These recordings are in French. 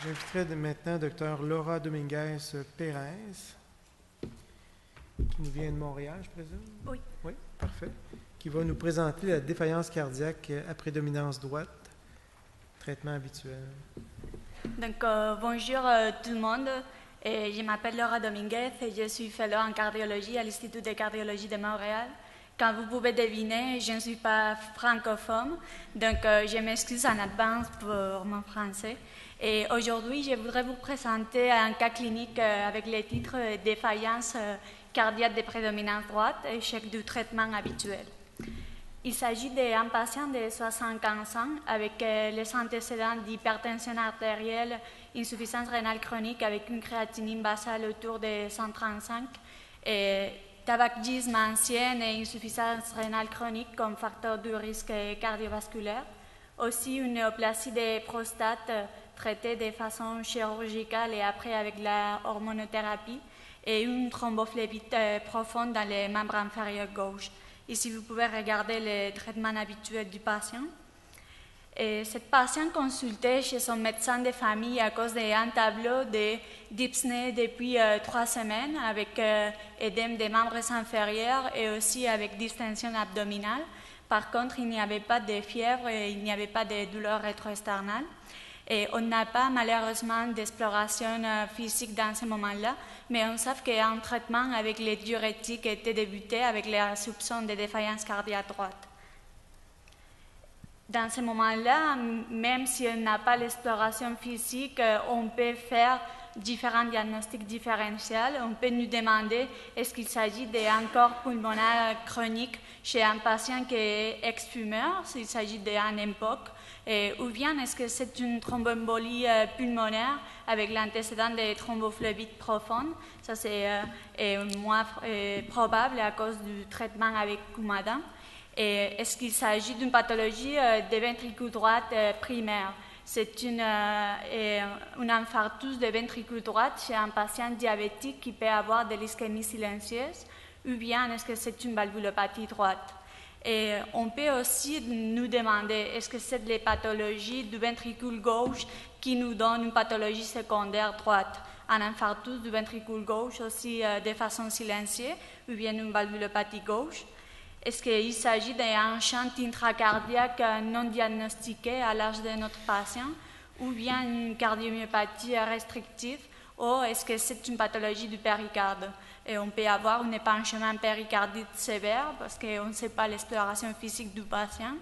J'inviterai maintenant Dr Laura Dominguez-Pérez, qui nous vient de Montréal, je présume? Oui. Oui, parfait. Qui va nous présenter la défaillance cardiaque à prédominance droite, traitement habituel. Donc, bonjour tout le monde. Je m'appelle Laura Dominguez et je suis fellow en cardiologie à l'Institut de cardiologie de Montréal. Comme vous pouvez deviner, je ne suis pas francophone, donc je m'excuse en avance pour mon français. Et aujourd'hui, je voudrais vous présenter un cas clinique avec le titre « Défaillance cardiaque de prédominance droite, échec du traitement habituel ». Il s'agit d'un patient de 75 ans avec les antécédents d'hypertension artérielle, insuffisance rénale chronique avec une créatinine basale autour de 135, et tabagisme ancien et insuffisance rénale chronique comme facteur de risque cardiovasculaire. Aussi une néoplasie de prostate traitée de façon chirurgicale et après avec la hormonothérapie et une thrombophlébite profonde dans les membres inférieurs gauche. Ici, vous pouvez regarder le traitement habituel du patient. Et cette patiente consultait chez son médecin de famille à cause d'un tableau de dyspnée depuis 3 semaines avec édème des membres inférieurs et aussi avec distension abdominale. Par contre, il n'y avait pas de fièvre et il n'y avait pas de douleur rétro-externale. Et on n'a pas malheureusement d'exploration physique dans ce moment-là, mais on sait qu'un traitement avec les diurétiques était débuté avec les soupçons de défaillance cardiaque droite. Dans ce moment-là, même si on n'a pas l'exploration physique, on peut faire différents diagnostics différentiels. On peut nous demander est-ce qu'il s'agit d'un corps pulmonaire chronique chez un patient qui est ex-fumeur, s'il s'agit d'un MPOC, ou bien est-ce que c'est une thromboembolie pulmonaire avec l'antécédent de thrombophlébite profonde. Ça, c'est moins probable à cause du traitement avec Coumadin. Et est-ce qu'il s'agit d'une pathologie des ventricules droits primaire? C'est une infarctus de ventricule droit chez un patient diabétique qui peut avoir de l'ischémie silencieuse, ou bien est-ce que c'est une valvulopathie droite? Et on peut aussi nous demander, est-ce que c'est les pathologies du ventricule gauche qui nous donnent une pathologie secondaire droite? Un infarctus du ventricule gauche aussi de façon silencieuse, ou bien une valvulopathie gauche? Est-ce qu'il s'agit d'un chant intracardiaque non diagnostiqué à l'âge de notre patient, ou bien une cardiomyopathie restrictive, ou est-ce que c'est une pathologie du péricarde? Et on peut avoir un épanchement péricardite sévère parce qu'on ne sait pas l'exploration physique du patient,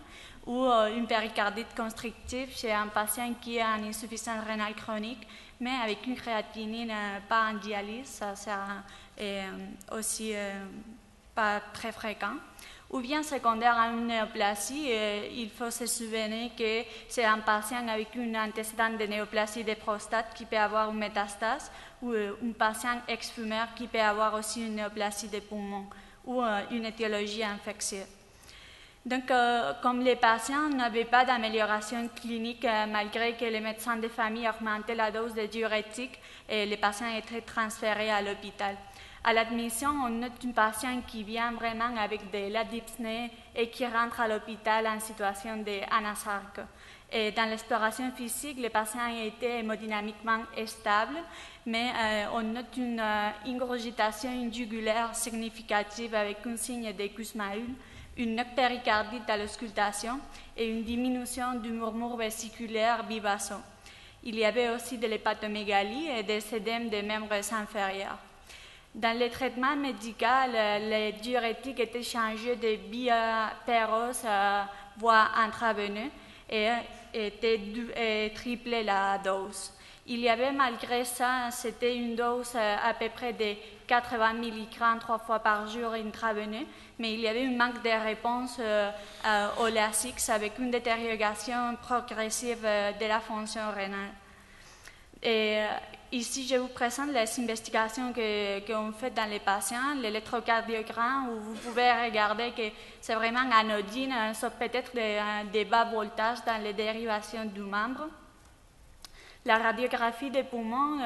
ou une péricardite constrictive chez un patient qui a une insuffisance rénale chronique, mais avec une créatinine pas en dialyse, ça sera aussi pas très fréquent. Ou bien secondaire à une néoplasie, il faut se souvenir que c'est un patient avec une antécédent de néoplasie de prostate qui peut avoir une métastase, ou un patient ex-fumeur qui peut avoir aussi une néoplasie des poumons ou une étiologie infectieuse. Donc, comme les patients n'avaient pas d'amélioration clinique malgré que les médecins de famille augmentaient la dose de diurétiques, les patients étaient transférés à l'hôpital. À l'admission, on note une patiente qui vient vraiment avec de la dyspnée et qui rentre à l'hôpital en situation d'anasarque. Et dans l'exploration physique, le patient était hémodynamiquement stable, mais on note une ingurgitation jugulaire significative avec un signe de Kussmaul, une péricardite à l'auscultation et une diminution du murmure vésiculaire bivason. Il y avait aussi de l'hépatomégalie et des édèmes des membres inférieurs. Dans le traitement médical, les diurétiques étaient changés de biotérose à voie intraveineuse et étaient triplés la dose. Il y avait malgré ça, c'était une dose à peu près de 80 mg 3 fois par jour intraveineux, mais il y avait un manque de réponse au Lasix avec une détérioration progressive de la fonction rénale. Et ici, je vous présente les investigations qu'on fait dans les patients, l'électrocardiogramme, où vous pouvez regarder que c'est vraiment anodine, sauf peut-être des bas voltages dans les dérivations du membre. La radiographie des poumons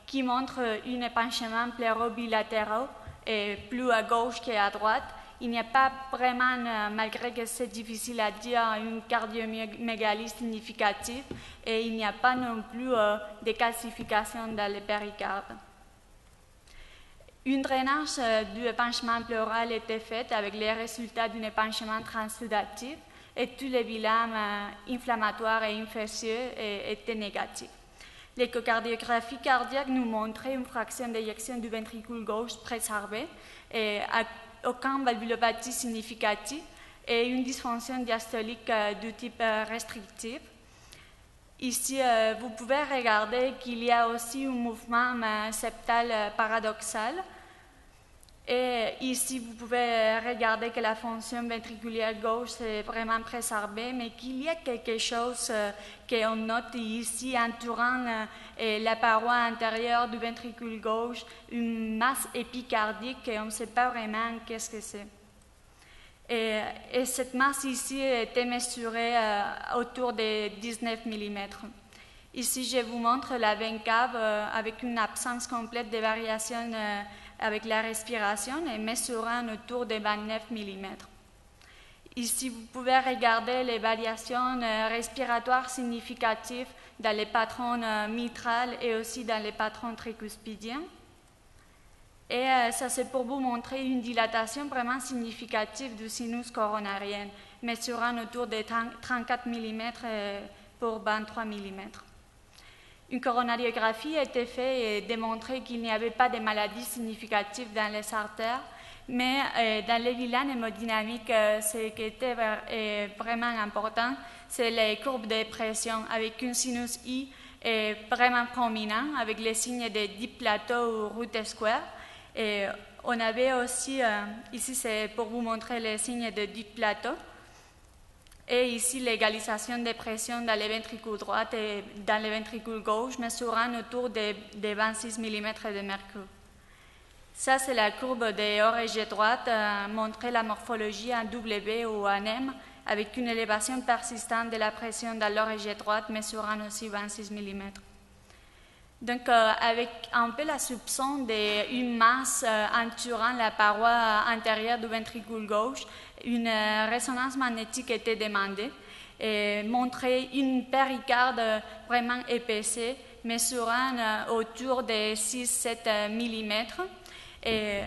qui montre un épanchement pleuro bilatéral, et plus à gauche qu'à droite, il n'y a pas vraiment, malgré que c'est difficile à dire, une cardiomégalie significative et il n'y a pas non plus de calcification dans le péricarde. Une drainage du épanchement pleural était faite avec les résultats d'un épanchement transsudatif et tous les bilans inflammatoires et infectieux étaient négatifs. L'échocardiographie cardiaque nous montrait une fraction d'éjection du ventricule gauche préservée, et aucune valvulopathie significative et une dysfonction diastolique du type restrictif. Ici, vous pouvez regarder qu'il y a aussi un mouvement septal paradoxal. Et ici, vous pouvez regarder que la fonction ventriculaire gauche est vraiment préservée, mais qu'il y a quelque chose qu'on note ici entourant la paroi antérieure du ventricule gauche, une masse épicardique et on ne sait pas vraiment qu'est-ce que c'est. Et cette masse ici était mesurée autour de 19 mm. Ici, je vous montre la veine cave avec une absence complète de variation avec la respiration et mesurant autour de 29 mm. Ici, vous pouvez regarder les variations respiratoires significatives dans les patrons mitral et aussi dans les patrons tricuspidiens. Et ça, c'est pour vous montrer une dilatation vraiment significative du sinus coronarien, mesurant autour de 34 mm pour 23 mm. Une coronariographie a été faite et démontré qu'il n'y avait pas de maladies significatives dans les artères, mais dans les bilans hémodynamiques, ce qui était vraiment important, c'est les courbes de pression avec un sinus I vraiment prominent, avec les signes de deep plateau ou root square. Et on avait aussi, ici c'est pour vous montrer les signes de deep plateau, et ici l'égalisation des pressions dans les ventricules droits et dans les ventricules gauche, mesurant autour de 26 mm de mercure. Ça, c'est la courbe de ORG droite, montrer la morphologie en W ou en M, avec une élévation persistante de la pression dans l'ORG droite, mesurant aussi 26 mm. Donc, avec un peu la soupçon d'une masse entourant la paroi antérieure du ventricule gauche, une résonance magnétique était demandée et montrait une péricarde vraiment épaissée, mesurant autour de 6-7 mm. Et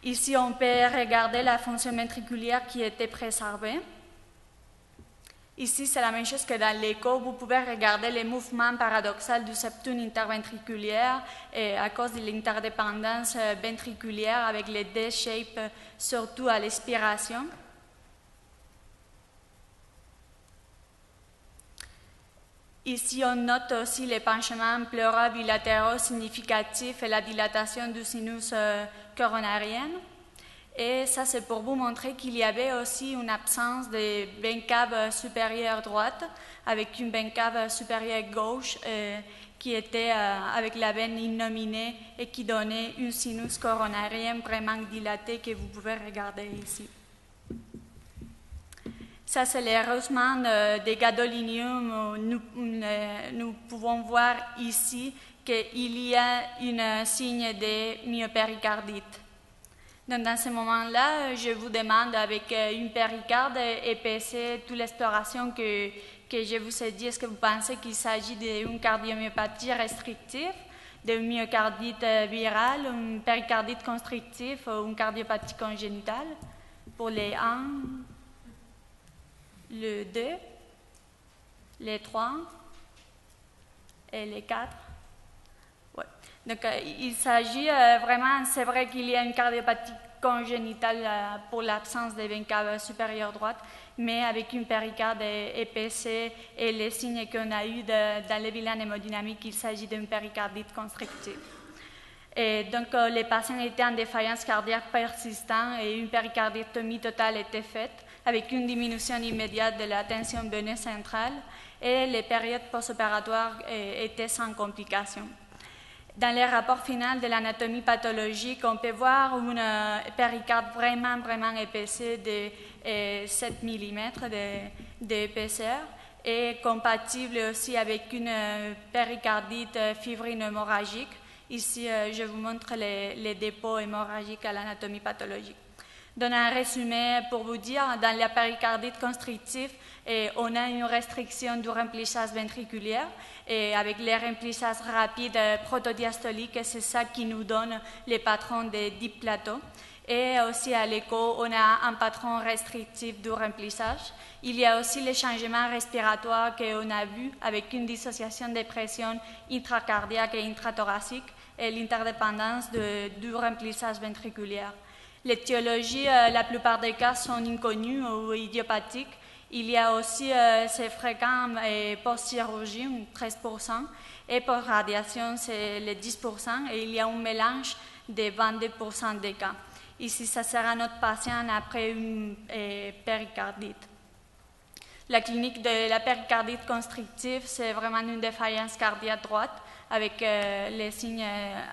ici, on peut regarder la fonction ventriculaire qui était préservée. Ici, c'est la même chose que dans l'écho. Vous pouvez regarder les mouvements paradoxaux du septum interventriculaire et à cause de l'interdépendance ventriculaire avec les D-shape, surtout à l'expiration. Ici, on note aussi l'épanchement pleural bilatéraux significatif et la dilatation du sinus coronarien. Et ça, c'est pour vous montrer qu'il y avait aussi une absence de veine cave supérieure droite avec une veine cave supérieure gauche qui était avec la veine innominée et qui donnait une sinus coronarien vraiment dilaté que vous pouvez regarder ici. Ça, c'est le rehaussement des gadolinium. Nous pouvons voir ici qu'il y a un signe de myopéricardite. Donc, dans ce moment-là, je vous demande, avec une péricarde épaissée, toute l'exploration que je vous ai dit, est-ce que vous pensez qu'il s'agit d'une cardiomyopathie restrictive, d'une myocardite virale, une péricardite constrictive ou une cardiopathie congénitale? Pour les 1, le 2, les 3 et les 4. Ouais. Donc, il s'agit vraiment, c'est vrai qu'il y a une cardiopathie congénitale pour l'absence de veine cave supérieure droite, mais avec une péricarde épaissée et les signes qu'on a eus dans les bilans hémodynamiques, il s'agit d'une péricardite constrictive. Et donc, les patients étaient en défaillance cardiaque persistante et une péricardectomie totale était faite avec une diminution immédiate de la tension veineuse centrale et les périodes post-opératoires étaient sans complications. Dans les rapports finaux de l'anatomie pathologique, on peut voir une péricarde vraiment épaissée de 7 mm d'épaisseur et compatible aussi avec une péricardite fibrine hémorragique. Ici, je vous montre les dépôts hémorragiques à l'anatomie pathologique. Dans un résumé, pour vous dire, dans la péricardite constrictive, on a une restriction du remplissage ventriculaire et avec les remplissages rapides protodiastoliques, c'est ça qui nous donne les patrons de deep plateau. Et aussi à l'écho, on a un patron restrictif du remplissage. Il y a aussi les changements respiratoires qu'on a vus avec une dissociation de pression intracardiaque et intrathoracique et l'interdépendance du remplissage ventriculaire. L'étiologie, la plupart des cas sont inconnus ou idiopathiques. Il y a aussi, c'est fréquent post-chirurgie, 13%, et post-radiation, c'est les 10%, et il y a un mélange de 22% des cas. Ici, ça sera notre patient après une péricardite. La clinique de la péricardite constrictive, c'est vraiment une défaillance cardiaque droite avec les signes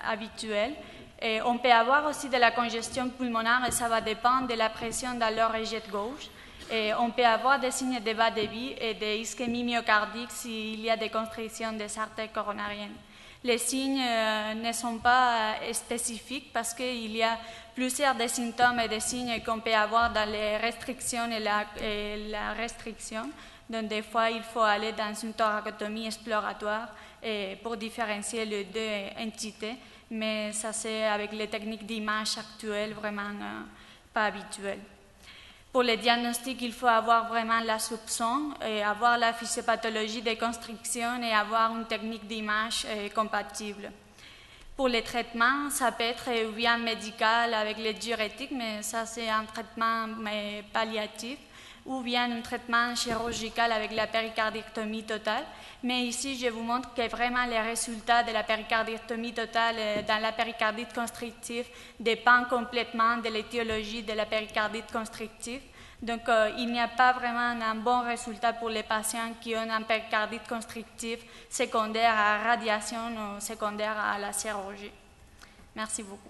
habituels. Et on peut avoir aussi de la congestion pulmonaire et ça va dépendre de la pression dans l'oreillette gauche. Et on peut avoir des signes de bas débit et des ischémies myocardiques s'il y a des constrictions des artères coronariennes. Les signes ne sont pas spécifiques parce qu'il y a plusieurs des symptômes et des signes qu'on peut avoir dans les restrictions et la restriction. Donc, des fois, il faut aller dans une thoracotomie exploratoire pour différencier les deux entités. Mais ça, c'est avec les techniques d'image actuelles vraiment pas habituelles. Pour les diagnostics, il faut avoir vraiment la soupçon, et avoir la physiopathologie des constrictions et avoir une technique d'image compatible. Pour les traitements, ça peut être bien médical avec les diurétiques, mais ça c'est un traitement palliatif, ou bien un traitement chirurgical avec la péricardectomie totale. Mais ici, je vous montre que vraiment les résultats de la péricardectomie totale dans la péricardite constrictive dépendent complètement de l'étiologie de la péricardite constrictive. Donc, il n'y a pas vraiment un bon résultat pour les patients qui ont une péricardite constrictive secondaire à la radiation ou secondaire à la chirurgie. Merci beaucoup.